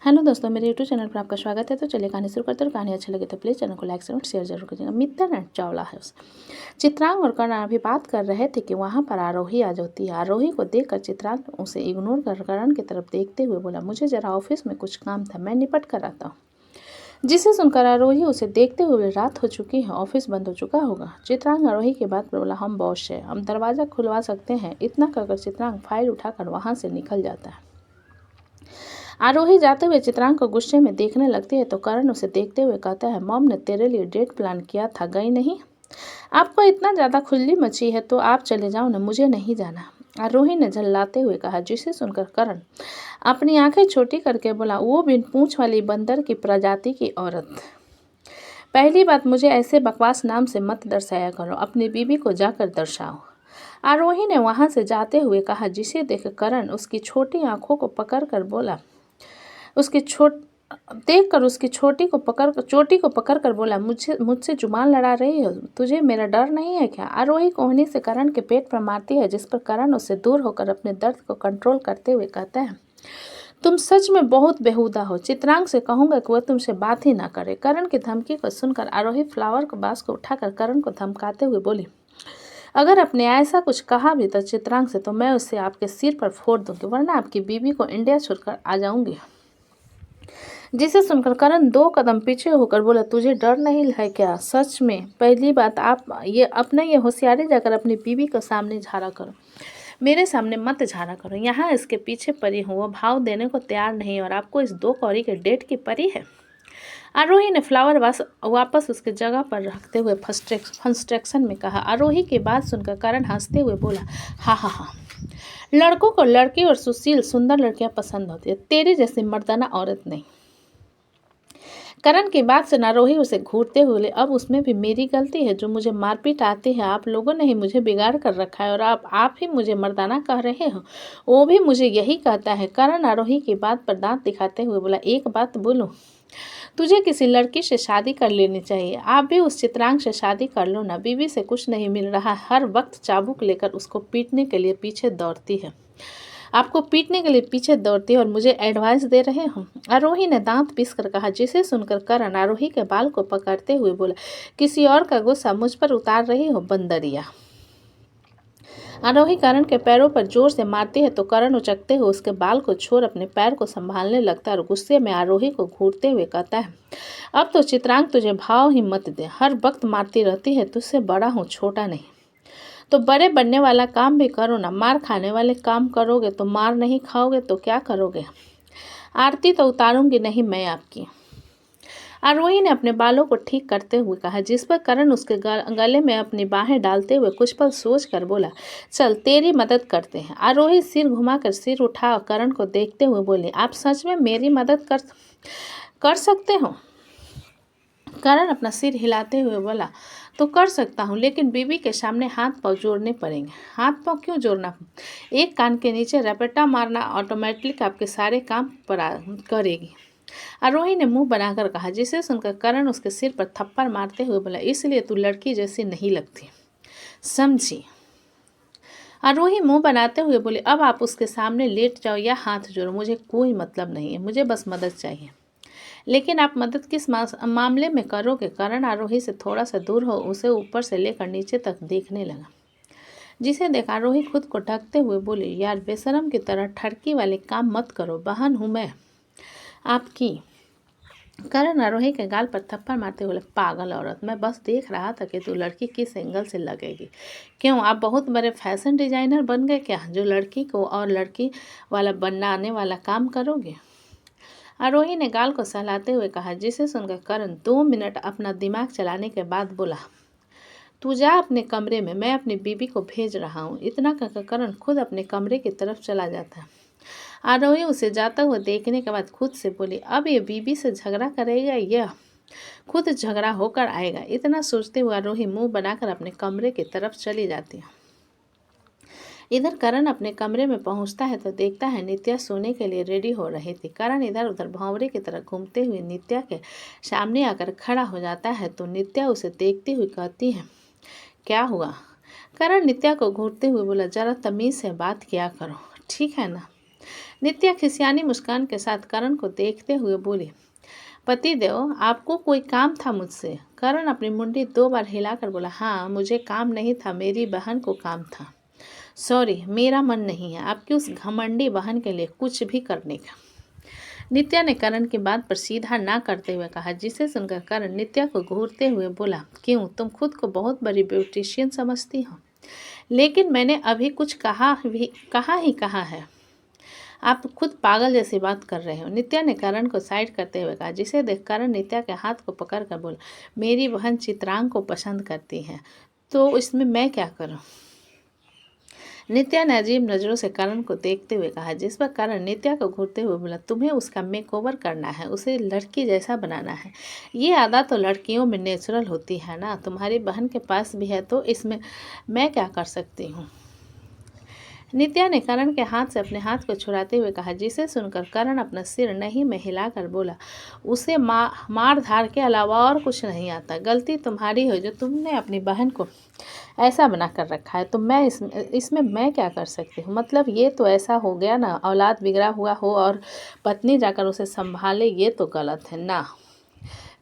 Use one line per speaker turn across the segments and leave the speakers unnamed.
Hello दोस्तों, मेरे YouTube channel पर आपका स्वागत है। तो चलिए कहानी शुरू करते हैं। कहानी अच्छी लगे तो प्लीज़ चैनल को लाइक और शेयर जरूर कीजिएगा। Mittal and Chawla house. चित्रांग और करण अभी बात कर रहे थे कि वहाँ पर आरोही आ जाती है। आरोही को देखकर चित्रांग उसे इग्नोर कर करण की तरफ देखते हुए बोला, मुझे जरा ऑफिस में कुछ काम था, मैं निपट कर आता हूँ। जिसे सुनकर आरोही उसे देखते हुए, रात हो चुकी है, ऑफिस बंद हो चुका होगा। चित्रांग आरोही की बात पर बोला, हम बॉस है, हम दरवाज़ा खुलवा सकते हैं। इतना कहकर चित्रांग फाइल उठाकर वहाँ से निकल जाता है। आरोही जाते हुए चित्रांग को गुस्से में देखने लगती है तो करण उसे देखते हुए कहता है, मॉम ने तेरे लिए डेट प्लान किया था, गई नहीं? आपको इतना ज़्यादा खुजली मची है तो आप चले जाओ ना, मुझे नहीं जाना। आरोही ने झल्लाते हुए कहा। जिसे सुनकर करण अपनी आंखें छोटी करके बोला, वो बिन पूंछ वाली बंदर की प्रजाति की औरत। पहली बात, मुझे ऐसे बकवास नाम से मत दर्शाया करो, अपनी बीबी को जाकर दर्शाओ। आरोही ने वहां से जाते हुए कहा। जिसे देख करण उसकी छोटी आंखों को पकड़कर बोला, उसकी चोटी को पकड़कर बोला, मुझसे जुबान लड़ा रही हो, तुझे मेरा डर नहीं है क्या? आरोही कोहनी से करण के पेट पर मारती है, जिस पर करण उससे दूर होकर अपने दर्द को कंट्रोल करते हुए कहता है, तुम सच में बहुत बेहुदा हो। चित्रांग से कहूंगा कि वह तुमसे बात ही ना करे। करण की धमकी को सुनकर आरोही फ्लावर के बास को उठाकर करण को धमकाते हुए बोली, अगर आपने ऐसा कुछ कहा भी तो चित्रांग से, तो मैं उसे आपके सिर पर फोड़ दूंगी, वरना आपकी बीबी को इंडिया छोड़कर आ जाऊंगी। जिसे सुनकर करण 2 कदम पीछे होकर बोला, तुझे डर नहीं है क्या? सच में पहली बात, आप ये होशियारी जाकर अपनी बीबी को सामने झाड़ा करो, मेरे सामने मत झाड़ा करो। यहाँ इसके पीछे परी हूँ, वो भाव देने को तैयार नहीं और आपको इस 2 कौड़ी के डेट की परी है। आरोही ने फ्लावर वापस उसके जगह पर रखते हुए फ्रस्ट्रेशन में कहा। आरोही की बात सुनकर करण हंसते हुए बोला, हाँ हाँ हाँ, लड़कों को लड़की और सुशील सुंदर लड़कियां पसंद होती है, तेरी जैसी मर्दाना औरत नहीं। करण की बात से आरोही उसे घूरते हुए, अब उसमें भी मेरी गलती है जो मुझे मारपीट आती है। आप लोगों ने ही मुझे बिगाड़ कर रखा है और आप ही मुझे मर्दाना कह रहे हो। वो भी मुझे यही कहता है। करण आरोही की बात पर दांत दिखाते हुए बोला, एक बात बोलूं, तुझे किसी लड़की से शादी कर लेनी चाहिए। आप भी उस चित्रांग से शादी कर लो ना, बीवी से कुछ नहीं मिल रहा, हर वक्त चाबुक लेकर उसको पीटने के लिए पीछे दौड़ती है, आपको पीटने के लिए पीछे दौड़ती है और मुझे एडवाइस दे रहे हो। आरोही ने दांत पीस कर कहा। जिसे सुनकर करण आरोही के बाल को पकड़ते हुए बोला, किसी और का गुस्सा मुझ पर उतार रही हो बंदरिया। आरोही करण के पैरों पर जोर से मारती है तो करण उचकते हुए उसके बाल को छोड़ अपने पैर को संभालने लगता है और गुस्से में आरोही को घूरते हुए कहता है, अब तो चित्रांग तुझे भाव ही मत दे, हर वक्त मारती रहती है, तुझसे बड़ा हूँ, छोटा नहीं। तो बड़े बनने वाला काम भी करो ना, मार खाने वाले काम करोगे तो मार नहीं खाओगे तो क्या करोगे? आरती तो उतारूंगी नहीं मैं आपकी। आरोही ने अपने बालों को ठीक करते हुए कहा। जिस पर करण उसके गले में अपनी बाहें डालते हुए कुछ पल सोच कर बोला, चल तेरी मदद करते हैं। आरोही सिर घुमाकर सिर उठा करण को देखते हुए बोली, आप सच में मेरी मदद कर सकते हो? करण अपना सिर हिलाते हुए बोला, तो कर सकता हूँ, लेकिन बीबी के सामने हाथ पाँव जोड़ने पड़ेंगे। हाथ पाँव क्यों जोड़ना? एक कान के नीचे रपेटा मारना ऑटोमेटिक आपके सारे काम करेगी। आरोही ने मुंह बनाकर कहा। जिसे सुनकर करण उसके सिर पर थप्पड़ मारते हुए बोला, इसलिए तू लड़की जैसी नहीं लगती, समझी? आरोही मुंह बनाते हुए बोली, अब आप उसके सामने लेट जाओ या हाथ जोड़ो, मुझे कोई मतलब नहीं है, मुझे बस मदद चाहिए। लेकिन आप मदद किस मामले में करोगे? करण आरोही से थोड़ा सा दूर हो उसे ऊपर से लेकर नीचे तक देखने लगा। जिसे देख आरोही खुद को ढकते हुए बोली, यार बेशरम की तरह ठरकी वाले काम मत करो, बहन हूँ मैं आपकी। करण आरोही के गाल पर थप्पड़ मारते हुए, पागल औरत, मैं बस देख रहा था कि तू लड़की किस एंगल से लगेगी। क्यों, आप बहुत बड़े फैशन डिजाइनर बन गए क्या, जो लड़की को और लड़की वाला बनाने वाला काम करोगे? आरोही ने गाल को सहलाते हुए कहा। जिसे सुनकर करण 2 मिनट अपना दिमाग चलाने के बाद बोला, तू जा अपने कमरे में, मैं अपनी बीबी को भेज रहा हूँ। इतना कहकर करण खुद अपने कमरे की तरफ चला जाता है। आरोही उसे जाता हुआ देखने के बाद खुद से बोली, अब ये बीबी से झगड़ा करेगा या खुद झगड़ा होकर आएगा? इतना सोचते हुए आरोही मुंह बनाकर अपने कमरे की तरफ चली जाती है। इधर करण अपने कमरे में पहुंचता है तो देखता है नित्या सोने के लिए रेडी हो रही थी। करण इधर उधर भंवरे की तरह घूमते हुए नित्या के सामने आकर खड़ा हो जाता है तो नित्या उसे देखती हुई कहती है, क्या हुआ? करण नित्या को घूरते हुए बोला, जरा तमीज से बात किया करो, ठीक है ना? नित्या खिसियानी मुस्कान के साथ करण को देखते हुए बोली, पतिदेव आपको कोई काम था मुझसे? करण अपनी मुंडी 2 बार हिलाकर बोला, हाँ मुझे काम नहीं था, मेरी बहन को काम था। सॉरी, मेरा मन नहीं है आपकी उस घमंडी बहन के लिए कुछ भी करने का। नित्या ने करण की बात पर सीधा ना करते हुए कहा, जिसे सुनकर करण नित्या को घूरते हुए बोला, क्यों तुम खुद को बहुत बड़ी ब्यूटिशियन समझती हो? लेकिन मैंने अभी कुछ कहा ही कहा है, आप खुद पागल जैसी बात कर रहे हो। नित्या ने करण को साइड करते हुए कहा, जिसे देख करण नित्या के हाथ को पकड़कर बोला, मेरी बहन चित्रांग को पसंद करती है तो इसमें मैं क्या करूं? नित्या ने अजीब नज़रों से करण को देखते हुए कहा, जिस पर करण नित्या को घूरते हुए बोला, तुम्हें उसका मेकओवर करना है, उसे लड़की जैसा बनाना है। ये आदत तो लड़कियों में नेचुरल होती है ना, तुम्हारी बहन के पास भी है तो इसमें मैं क्या कर सकती हूँ? नित्या ने करण के हाथ से अपने हाथ को छुड़ाते हुए कहा, जिसे सुनकर करण अपना सिर नहीं में हिलाकर बोला, उसे मार धार के अलावा और कुछ नहीं आता। गलती तुम्हारी हो जो तुमने अपनी बहन को ऐसा बना कर रखा है, तो मैं इसमें मैं क्या कर सकती हूँ? मतलब ये तो ऐसा हो गया ना, औलाद बिगड़ा हुआ हो और पत्नी जाकर उसे संभाले, ये तो गलत है ना।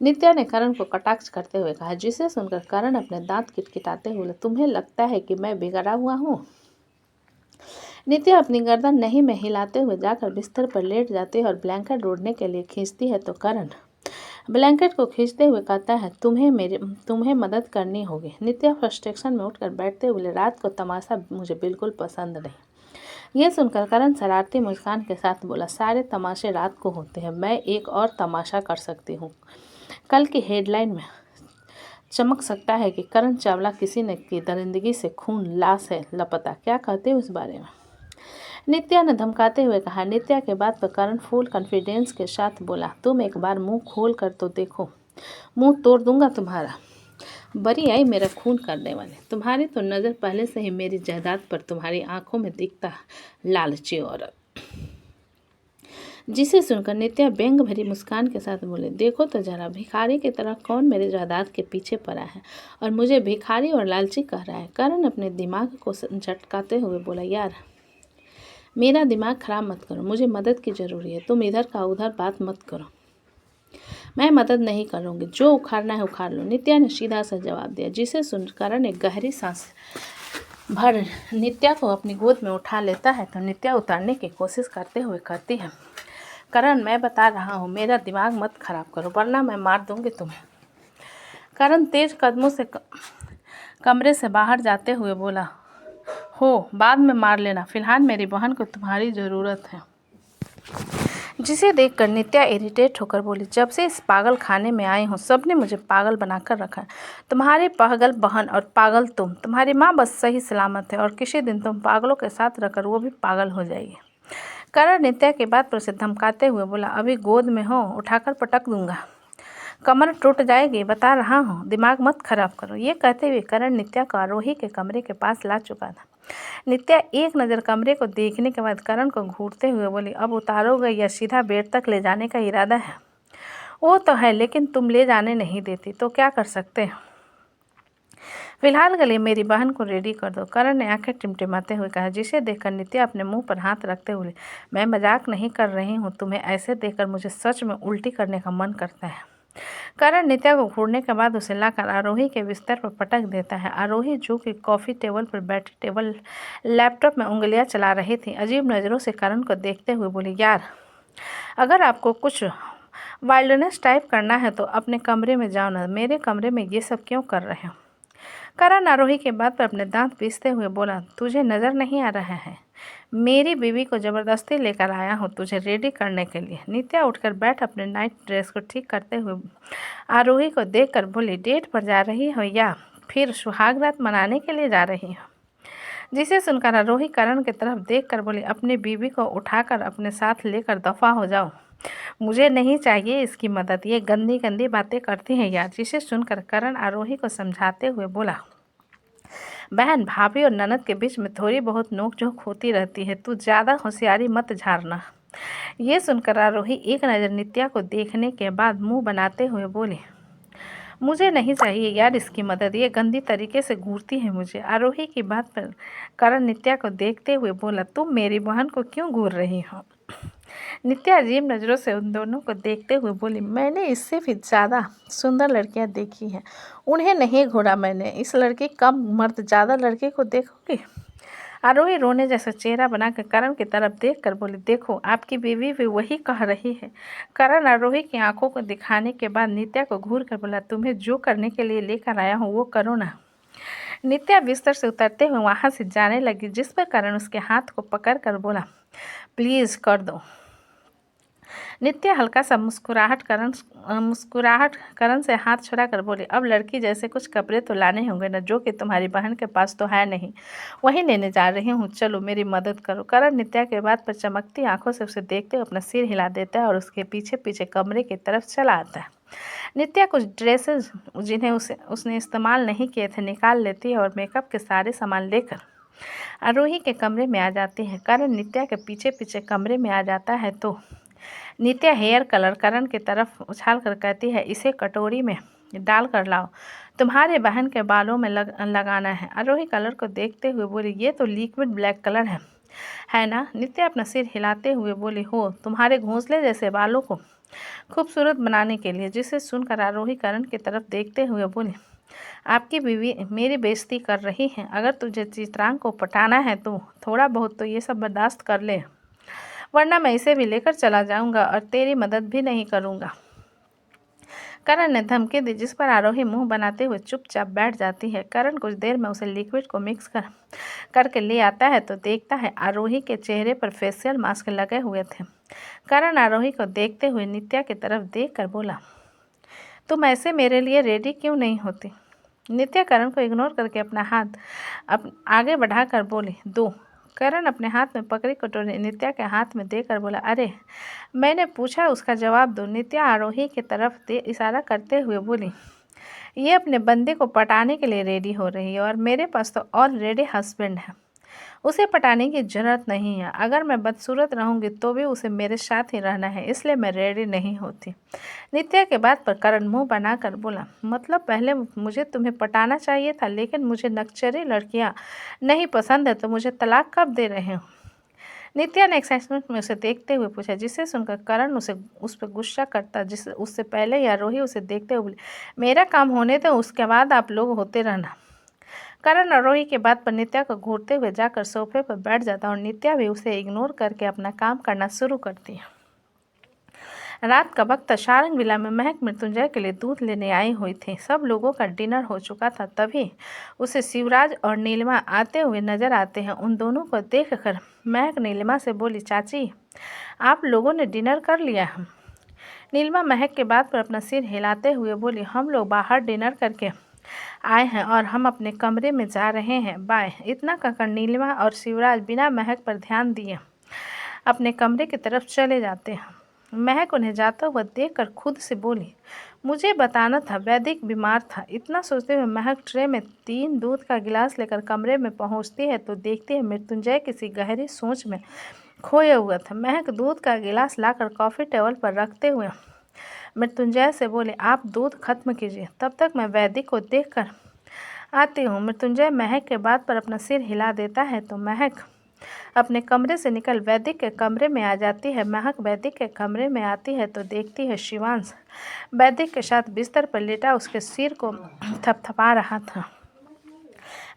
नित्या ने करण को कटाक्ष करते हुए कहा, जिसे सुनकर करण अपने दांत किटकिटाते हुए, तुम्हें लगता है कि मैं बिगड़ा हुआ हूँ? नित्या अपनी गर्दन नहीं में हिलाते हुए जाकर बिस्तर पर लेट जाती है और ब्लैंकेट ओढ़ने के लिए खींचती है तो करण ब्लैंकेट को खींचते हुए कहता है, तुम्हें मदद करनी होगी। नित्या फ्रस्ट्रेशन में उठकर बैठते हुए, रात को तमाशा मुझे बिल्कुल पसंद नहीं। यह सुनकर करण शरारती मुस्कान के साथ बोला, सारे तमाशे रात को होते हैं, मैं एक और तमाशा कर सकती हूँ। कल की हेडलाइन में चमक सकता है कि करण चावला किसी ने की दरिंदगी से खून लाश है लापता। क्या कहते हो इस बारे में? नित्या ने धमकाते हुए कहा। नित्या के बात पर करण फुल कॉन्फिडेंस के साथ बोला, तुम एक बार मुंह खोल कर तो देखो, मुंह तोड़ दूंगा तुम्हारा। बड़ी आई मेरा खून करने वाले, तुम्हारी तो नज़र पहले से ही मेरी जायदाद पर तुम्हारी आंखों में दिखता लालची औरत। जिसे सुनकर नित्या व्यंग भरी मुस्कान के साथ बोले, देखो तो जरा, भिखारी की तरह कौन मेरे जायदाद के पीछे पड़ा है और मुझे भिखारी और लालची कह रहा है। करण अपने दिमाग को झटकाते हुए बोला, यार मेरा दिमाग खराब मत करो, मुझे मदद की ज़रूरी है, तुम इधर का उधर बात मत करो, मैं मदद नहीं करूँगी, जो उखाड़ना है उखाड़ लो। नित्या ने सीधा सा जवाब दिया, जिसे सुन करण एक गहरी सांस भर नित्या को अपनी गोद में उठा लेता है तो नित्या उतारने की कोशिश करते हुए कहती है, करण मैं बता रहा हूँ, मेरा दिमाग मत खराब करो वरना मैं मार दूँगी तुम्हें। करण तेज कदमों से कमरे से बाहर जाते हुए बोला, हो बाद में मार लेना, फिलहाल मेरी बहन को तुम्हारी ज़रूरत है। जिसे देखकर नित्या इरिटेट होकर बोली, जब से इस पागल खाने में आई हूँ सबने मुझे पागल बनाकर रखा है, तुम्हारी पागल बहन और पागल तुम्हारी माँ बस सही सलामत है और किसी दिन तुम पागलों के साथ रहकर वो भी पागल हो जाएगी। करण नित्या के बात पर उसे धमकाते हुए बोला, अभी गोद में हो, उठाकर पटक दूंगा, कमर टूट जाएगी, बता रहा हूँ, दिमाग मत खराब करो। ये कहते हुए करण नित्या को आरोही के कमरे के पास ला चुका था। नित्या एक नज़र कमरे को देखने के बाद करण को घूरते हुए बोली, अब उतारोगे या सीधा बेड तक ले जाने का इरादा है? वो तो है, लेकिन तुम ले जाने नहीं देती तो क्या कर सकते हो? फिलहाल के लिए मेरी बहन को रेडी कर दो, करण ने आंखें टिमटिमाते हुए कहा। जिसे देखकर नित्या अपने मुंह पर हाथ रखते हुए, मैं मजाक नहीं कर रही हूँ, तुम्हें ऐसे देखकर मुझे सच में उल्टी करने का मन करता है। करण नित्या को घूरने के बाद उसे लाकर आरोही के बिस्तर पर पटक देता है। आरोही जो कि कॉफ़ी टेबल पर बैठी टेबल लैपटॉप में उंगलियां चला रही थी, अजीब नज़रों से करण को देखते हुए बोली, यार अगर आपको कुछ वाइल्डनेस टाइप करना है तो अपने कमरे में जाओ ना, मेरे कमरे में ये सब क्यों कर रहे हो? करण आरोही के बात पर अपने दांत पीसते हुए बोला, तुझे नज़र नहीं आ रहा है, मेरी बीवी को ज़बरदस्ती लेकर आया हूँ तुझे रेडी करने के लिए। नित्या उठकर बैठ अपने नाइट ड्रेस को ठीक करते हुए आरोही को देखकर बोली, डेट पर जा रही हो या फिर सुहाग रात मनाने के लिए जा रही हो? जिसे सुनकर आरोही करण की तरफ देखकर बोली, अपनी बीवी को उठाकर अपने साथ लेकर दफ़ा हो जाओ, मुझे नहीं चाहिए इसकी मदद, ये गंदी गंदी बातें करती हैं यार। जिसे सुनकर करण आरोही को समझाते हुए बोला, बहन भाभी और ननद के बीच में थोड़ी बहुत नोक-झोंक होती रहती है, तू ज़्यादा होशियारी मत झाड़ना। ये सुनकर आरोही एक नज़र नित्या को देखने के बाद मुंह बनाते हुए बोली, मुझे नहीं चाहिए यार इसकी मदद, ये गंदी तरीके से घूरती है मुझे। आरोही की बात पर करण नित्या को देखते हुए बोला, तुम मेरी बहन को क्यों घूर रही हो? नित्या अजीब नज़रों से उन दोनों को देखते हुए बोली, मैंने इससे भी ज़्यादा सुंदर लड़कियां देखी हैं, उन्हें नहीं घूरा मैंने। इस लड़की कम मर्द ज़्यादा लड़के को देखोगी? आरोही रोने जैसा चेहरा बनाकर करण की तरफ देखकर बोली, देखो आपकी बीवी भी वही कह रही है। करण आरोही की आंखों को दिखाने के बाद नित्या को घूर कर बोला, तुम्हें जो करने के लिए लेकर आया हूँ वो करो ना। नित्या बिस्तर से उतरते हुए वहां से जाने लगी, जिस पर करण उसके हाथ को पकड़ कर बोला, प्लीज़ कर दो। नित्या हल्का सा मुस्कुराहट करण से हाथ छुड़ा कर बोली, अब लड़की जैसे कुछ कपड़े तो लाने होंगे न, जो कि तुम्हारी बहन के पास तो है नहीं, वही लेने जा रही हूँ, चलो मेरी मदद करो। करण नित्या के बात पर चमकती आंखों से उसे देखते हुए अपना सिर हिला देता है और उसके पीछे पीछे कमरे की तरफ चला आता है। नित्या कुछ ड्रेसेस जिन्हें उसने इस्तेमाल नहीं किए थे निकाल लेती है और मेकअप के सारे सामान लेकर आरोही के कमरे में आ जाती है। करण नित्या के पीछे पीछे कमरे में आ जाता है तो नित्या हेयर कलर करण की तरफ उछाल कर कहती है, इसे कटोरी में डाल कर लाओ, तुम्हारे बहन के बालों में लगाना है। आरोही कलर को देखते हुए बोली, ये तो लिक्विड ब्लैक कलर है ना? नित्या अपना सिर हिलाते हुए बोली, हो, तुम्हारे घोंसले जैसे बालों को खूबसूरत बनाने के लिए। जिसे सुनकर आरोही करण की तरफ देखते हुए बोली, आपकी बीवी मेरी बेइज्जती कर रही है, अगर तुझे चित्रांग को पटाना है तो थोड़ा बहुत तो ये सब बर्दाश्त कर ले, वरना मैं इसे भी लेकर चला जाऊंगा और तेरी मदद भी नहीं करूंगा। करण ने धमकी दी, जिस पर आरोही मुंह बनाते हुए चुपचाप बैठ जाती है। करण कुछ देर में उसे लिक्विड को मिक्स करके ले आता है तो देखता है आरोही के चेहरे पर फेशियल मास्क लगे हुए थे। करण आरोही को देखते हुए नित्या की तरफ देख कर बोला, तुम ऐसे मेरे लिए रेडी क्यों नहीं होती? नित्या करण को इग्नोर करके अपना हाथ आगे बढ़ाकर बोली, दो। करण अपने हाथ में पकड़ी कटोरी नित्या के हाथ में देकर बोला, अरे मैंने पूछा उसका जवाब दो। नित्या आरोही की तरफ इशारा करते हुए बोली, ये अपने बंदे को पटाने के लिए रेडी हो रही है और मेरे पास तो ऑलरेडी हस्बैंड है, उसे पटाने की जरूरत नहीं है। अगर मैं बदसूरत रहूंगी तो भी उसे मेरे साथ ही रहना है, इसलिए मैं रेडी नहीं होती। नित्या के बात पर करण मुंह बनाकर बोला, मतलब पहले मुझे तुम्हें पटाना चाहिए था, लेकिन मुझे नक्चरी लड़कियां नहीं पसंद है, तो मुझे तलाक कब दे रहे हो? नित्या ने एक्साइटमेंट में उसे देखते हुए पूछा, जिसे सुनकर करण उस पर गुस्सा करता, जिससे उससे पहले ही आरोही उसे देखते हुए बोली, मेरा काम होने दो, उसके बाद आप लोग होते रहना। करण आरोही के बात पर नित्या को घूरते हुए जाकर सोफे पर बैठ जाता और नित्या भी उसे इग्नोर करके अपना काम करना शुरू करती है। रात का वक्त सारंग विला में महक मृत्युंजय के लिए दूध लेने आई हुई थी। सब लोगों का डिनर हो चुका था, तभी उसे शिवराज और नीलिमा आते हुए नजर आते हैं। उन दोनों को देखकर महक नीलिमा से बोली, चाची आप लोगों ने डिनर कर लिया है? नीलिमा महक के बात पर अपना सिर हिलाते हुए बोली, हम लोग बाहर डिनर करके आए हैं और हम अपने कमरे में जा रहे हैं, बाय। इतना कहकर नीलिमा और शिवराज बिना महक पर ध्यान दिए अपने कमरे की तरफ चले जाते हैं। महक उन्हें जाता हुआ देखकर खुद से बोली, मुझे बताना था वैदिक बीमार था। इतना सोचते हुए महक ट्रे में 3 दूध का गिलास लेकर कमरे में पहुंचती है तो देखती है मृत्युंजय किसी गहरी सोच में खोया हुआ था। महक दूध का गिलास लाकर कॉफ़ी टेबल पर रखते हुए मृत्युंजय से बोले, आप दूध खत्म कीजिए, तब तक मैं वैदिक को देखकर आती हूँ। मृत्युंजय महक के बात पर अपना सिर हिला देता है तो महक अपने कमरे से निकल वैदिक के कमरे में आ जाती है। महक वैदिक के कमरे में आती है तो देखती है शिवांश वैदिक के साथ बिस्तर पर लेटा उसके सिर को थपथपा रहा था।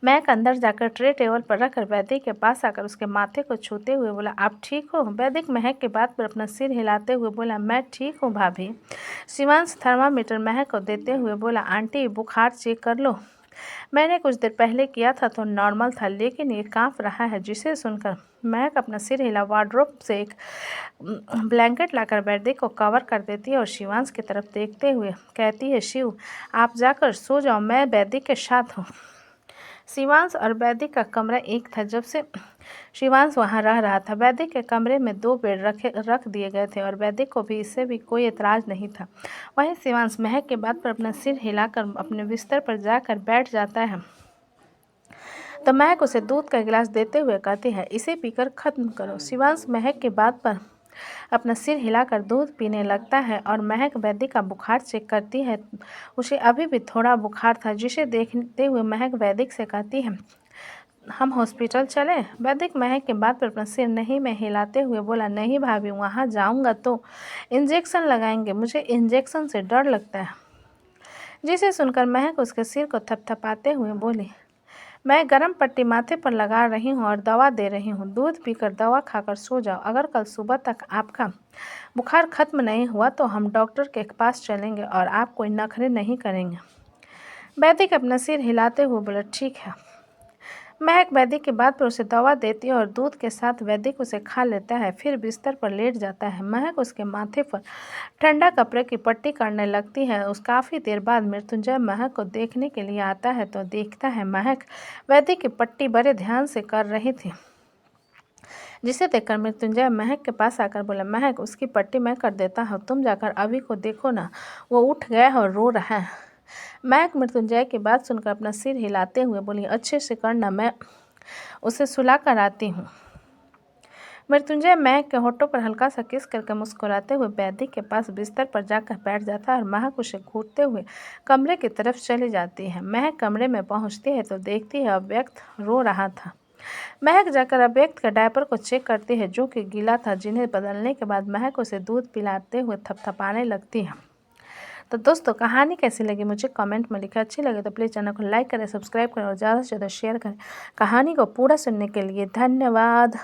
महक अंदर जाकर ट्रे टेबल पर रखकर वैदिक के पास आकर उसके माथे को छूते हुए बोला, आप ठीक हो? वैदिक महक के बात पर अपना सिर हिलाते हुए बोला, मैं ठीक हूँ भाभी। शिवांश थर्मामीटर महक को देते हुए बोला, आंटी बुखार चेक कर लो। मैंने कुछ देर पहले किया था तो नॉर्मल था, लेकिन ये कांप रहा है। जिसे सुनकर महक अपना सिर हिला वार्डरोब से एक ब्लैंकेट लाकर वैदिक को कवर कर देती है और शिवांश की तरफ देखते हुए कहती है, शिव आप जाकर सो जाओ, मैं वैदिक के साथ हूँ। शिवांश और वैदिक का कमरा एक था। जब से शिवांश वहां रह रहा था, वैदिक के कमरे में 2 बेड रख दिए गए थे और वैदिक को भी इससे भी कोई एतराज़ नहीं था। वहीं शिवांश महक के बात पर अपना सिर हिलाकर अपने बिस्तर पर जाकर बैठ जाता है तो महक उसे दूध का गिलास देते हुए कहती है, इसे पीकर खत्म करो। शिवांश महक के बात पर अपना सिर हिलाकर दूध पीने लगता है और महक वैद्य का बुखार चेक करती है। उसे अभी भी थोड़ा बुखार था, जिसे देखते हुए महक वैदिक से कहती है, हम हॉस्पिटल चले। वैदिक महक के बात पर अपना सिर नहीं में हिलाते हुए बोला, नहीं भाभी, वहाँ जाऊँगा तो इंजेक्शन लगाएंगे, मुझे इंजेक्शन से डर लगता है। जिसे सुनकर महक उसके सिर को थपथपाते हुए बोली, मैं गर्म पट्टी माथे पर लगा रही हूँ और दवा दे रही हूँ, दूध पीकर दवा खाकर सो जाओ। अगर कल सुबह तक आपका बुखार खत्म नहीं हुआ तो हम डॉक्टर के पास चलेंगे और आप कोई नखरे नहीं करेंगे। वैदिक अपना सिर हिलाते हुए बोला, ठीक है। महक वैदिक की बात पर उसे दवा देती है और दूध के साथ वैदिक उसे खा लेता है, फिर बिस्तर पर लेट जाता है। महक उसके माथे पर ठंडा कपड़े की पट्टी करने लगती है। उस काफ़ी देर बाद मृत्युंजय महक को देखने के लिए आता है तो देखता है महक वैदिक की पट्टी बड़े ध्यान से कर रही थी। जिसे देखकर मृत्युंजय महक के पास आकर बोला, महक, उसकी पट्टी मैं कर देता हूँ, तुम जाकर अभी को देखो ना, वो उठ गया है और रो रहा है। महक मृत्युंजय की बात सुनकर अपना सिर हिलाते हुए बोली, अच्छे से करना, मैं उसे सुला कर आती हूँ। मृत्युंजय महक के होठों पर हल्का सा किस करके मुस्कुराते हुए वैदिक के पास बिस्तर पर जाकर बैठ जाता है और महक उसे घूरते हुए कमरे की तरफ चली जाती है। महक कमरे में पहुंचती है तो देखती है अव्यक्त रो रहा था। महक जाकर अव्यक्त के डायपर को चेक करती है जो कि गीला था, जिन्हें बदलने के बाद महक उसे दूध पिलाते हुए थपथपाने लगती है। तो दोस्तों, कहानी कैसी लगी मुझे कमेंट में लिखें। अच्छी लगे तो प्लीज़ चैनल को लाइक करें, सब्सक्राइब करें और ज़्यादा से ज़्यादा शेयर करें। कहानी को पूरा सुनने के लिए धन्यवाद।